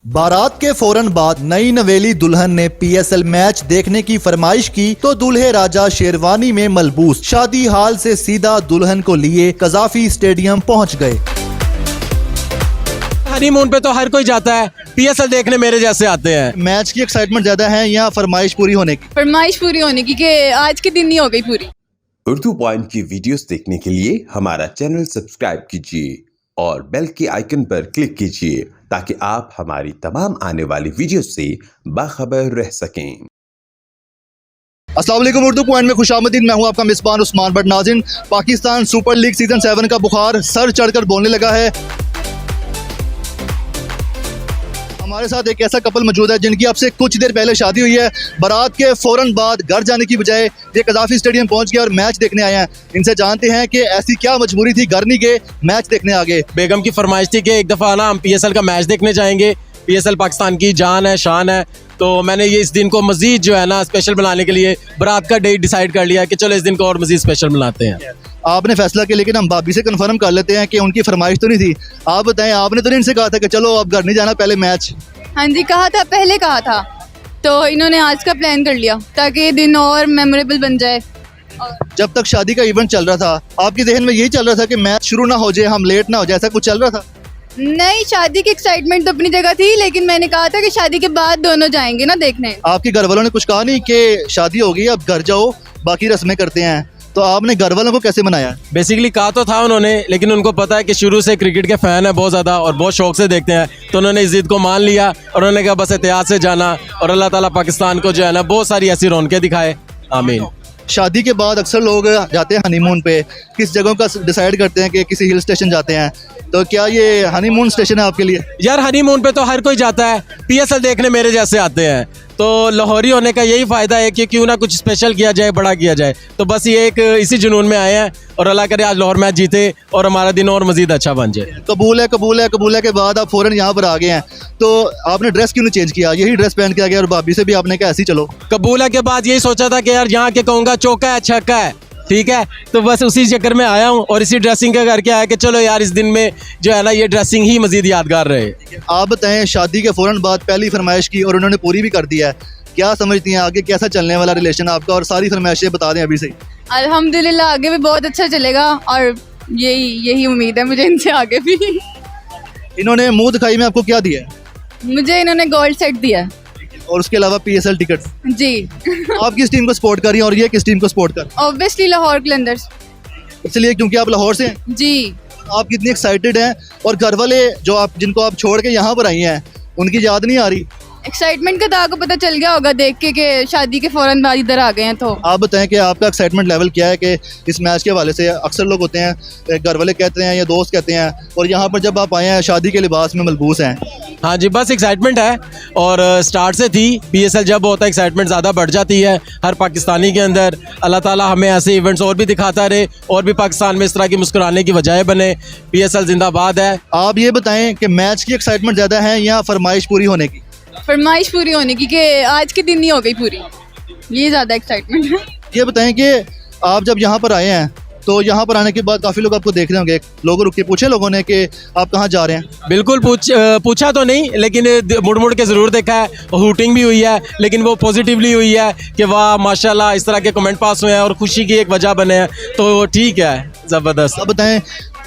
बारात के फौरन बाद नई नवेली दुल्हन ने पीएसएल मैच देखने की फरमाइश की तो दूल्हे राजा शेरवानी में मलबूस शादी हाल से सीधा दुल्हन को लिए कजाफी स्टेडियम पहुंच गए। हनीमून पे तो हर कोई जाता है, पीएसएल देखने मेरे जैसे आते हैं। मैच की एक्साइटमेंट ज्यादा है या फरमाइश पूरी होने की? फरमाइश पूरी होने की कि आज के दिन ही हो गई पूरी। उर्दू पॉइंट की वीडियोस देखने के लिए हमारा चैनल सब्सक्राइब कीजिए और बेल के आइकन पर क्लिक कीजिए ताकि आप हमारी तमाम आने वाली वीडियोस से बाखबर रह सकें। अस्सलाम वालेकुम, उर्दू पॉइंट में खुशामदीद। मैं हूं आपका मिसबान उस्मान। बट नाज़रीन, पाकिस्तान सुपर लीग सीजन 7 का बुखार सर चढ़कर बोलने लगा है। हमारे साथ एक ऐसा कपल मौजूद है जिनकी आपसे कुछ देर पहले शादी हुई है। बारात के फौरन बाद घर जाने की बजाय ये कजाफी स्टेडियम पहुंच गए और मैच देखने आए हैं। इनसे जानते हैं कि ऐसी क्या मजबूरी थी, घर नहीं गए, मैच देखने आ गए। बेगम की फरमाइश थी कि एक दफ़ा ना हम पीएसएल का मैच देखने जाएंगे, पीएसएल पाकिस्तान की जान है, शान है। तो मैंने ये इस दिन को मजीद जो है ना स्पेशल बनाने के लिए बारात का डेट डिसाइड कर लिया कि चलो इस दिन को और मजीद स्पेशल बनाते हैं। आपने फैसला किया, लेकिन हम भाभी से कंफर्म कर लेते हैं कि उनकी फरमाइश तो नहीं थी। आप बताएं, आपने तो नहीं इनसे कहा था कि चलो अब घर नहीं जाना, पहले मैच? हाँ जी, कहा था, पहले कहा था, तो इन्होंने आज का प्लान कर लिया ताकि ये दिन और मेमोरेबल बन जाए। जब तक शादी का इवेंट चल रहा था आपके जहन में यही चल रहा था कि मैच शुरू ना हो जाए, हम लेट ना हो जाए, ऐसा कुछ चल रहा था? नहीं, शादी की एक्साइटमेंट तो अपनी जगह थी, लेकिन मैंने कहा था कि शादी के बाद दोनों जाएंगे ना देखने। आपके घर वालों ने कुछ कहा नहीं कि शादी हो गई अब घर जाओ बाकी रस्में करते हैं? तो आपने घर वालों को कैसे मनाया? बेसिकली कहा तो था उन्होंने, लेकिन उनको पता है कि शुरू से क्रिकेट के फ़ैन है बहुत ज़्यादा और बहुत शौक से देखते हैं, तो उन्होंने इस जिद को मान लिया और उन्होंने कहा बस एहतियात से जाना और अल्लाह ताला पाकिस्तान को जो है ना बहुत सारी ऐसी रौनकें दिखाए। आमीन। शादी के बाद अक्सर लोग जाते हैं हनीमून पे, किस जगहों का डिसाइड करते हैं कि किसी हिल स्टेशन जाते हैं, तो क्या ये हनीमून स्टेशन है आपके लिए? यार हनीमून पे तो हर कोई जाता है, पीएसएल देखने मेरे जैसे आते हैं, तो लाहौरी होने का यही फ़ायदा है कि क्यों ना कुछ स्पेशल किया जाए, बड़ा किया जाए। तो बस ये एक इसी जुनून में आए हैं और अल्लाह करे आज लाहौर मैच जीते और हमारा दिन और मज़ीद अच्छा बन जाए। कबूल है, कबूल है, कबूल है के बाद आप फ़ौरन यहाँ पर आ गए हैं, तो आपने ड्रेस क्यों नहीं चेंज किया? यही ड्रेस पहन के आ गया और भाभी से भी आपने कहा ऐसे ही चलो? कबूल है के बाद यही सोचा था कि यार यहाँ के कहूँगा चौका है छक्का है, ठीक है, तो बस उसी चक्कर में आया हूँ और इसी ड्रेसिंग का करके आया कि चलो यार इस दिन में जो है ना ये ड्रेसिंग ही मज़ीद यादगार रहे। आप बताएं, शादी के फ़ौरन बाद पहली फरमाइश की और उन्होंने पूरी भी कर दिया है, क्या समझती हैं आगे कैसा चलने वाला रिलेशन आपका? और सारी फरमाइशें बता दें अभी से। अल्हम्दुलिल्लाह आगे भी बहुत अच्छा चलेगा और यही उम्मीद है मुझे इनसे आगे भी। इन्होंने मुंह दिखाई में आपको क्या दिया है? मुझे इन्होंने गोल्ड सेट दिया है और उसके अलावा पीएसएल टिकट। जी। आप किस टीम को सपोर्ट कर रही हैं और ये किस टीम को सपोर्ट कर? ऑब्वियसली लाहौर कलंदर्स। इसलिए क्योंकि आप लाहौर से हैं? जी। आप कितनी एक्साइटेड हैं और घर वाले जिनको आप छोड़ के यहाँ पर आई हैं उनकी याद नहीं आ रही? एक्साइटमेंट का तो आपको पता चल गया होगा देख के कि शादी के फौरन बाद इधर आ गए हैं। तो आप बताएं कि आपका एक्साइटमेंट लेवल क्या है कि इस मैच के हवाले से? अक्सर लोग होते हैं, घर वाले कहते हैं या दोस्त कहते हैं, और यहाँ पर जब आप आए हैं शादी के लिबास में मलबूस हैं। हाँ जी, बस एक्साइटमेंट है और स्टार्ट से थी। पीएसएल जब होता है एक्साइटमेंट ज़्यादा बढ़ जाती है हर पाकिस्तानी के अंदर। अल्लाह ताला हमें ऐसे इवेंट्स और भी दिखाता रहे और भी पाकिस्तान में इस तरह की मुस्कुराने की वजह बने। पीएसएल जिंदाबाद है। आप ये बताएं कि मैच की एक्साइटमेंट ज़्यादा है या फरमाइश पूरी होने की? फरमाइश पूरी होने की कि आज के दिन ही हो गई पूरी, ये ज़्यादा एक्साइटमेंट है। ये बताएं कि आप जब यहाँ पर आए हैं तो यहाँ पर आने के बाद काफ़ी लोग आपको देख रहे होंगे, लोगों रुक के पूछे लोगों ने कि आप कहाँ जा रहे हैं? बिल्कुल पूछा तो नहीं, लेकिन मुड़ मुड़ के ज़रूर देखा है, हूटिंग भी हुई है, लेकिन वो पॉजिटिवली हुई है कि वाह माशाल्लाह, इस तरह के कमेंट पास हुए हैं और खुशी की एक वजह बने हैं, तो ठीक है, ज़बरदस्त। आप बताएं,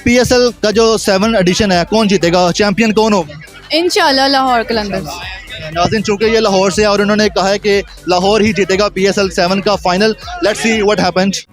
पीएसएल का जो 7 एडिशन है कौन जीतेगा, चैंपियन कौन होगा? इंशाल्लाह लाहौर कलंदर्स। नाज़रीन, चूँकि ये लाहौर से और उन्होंने कहा है कि लाहौर ही जीतेगा पीएसएल 7 का final. Let's see what happens.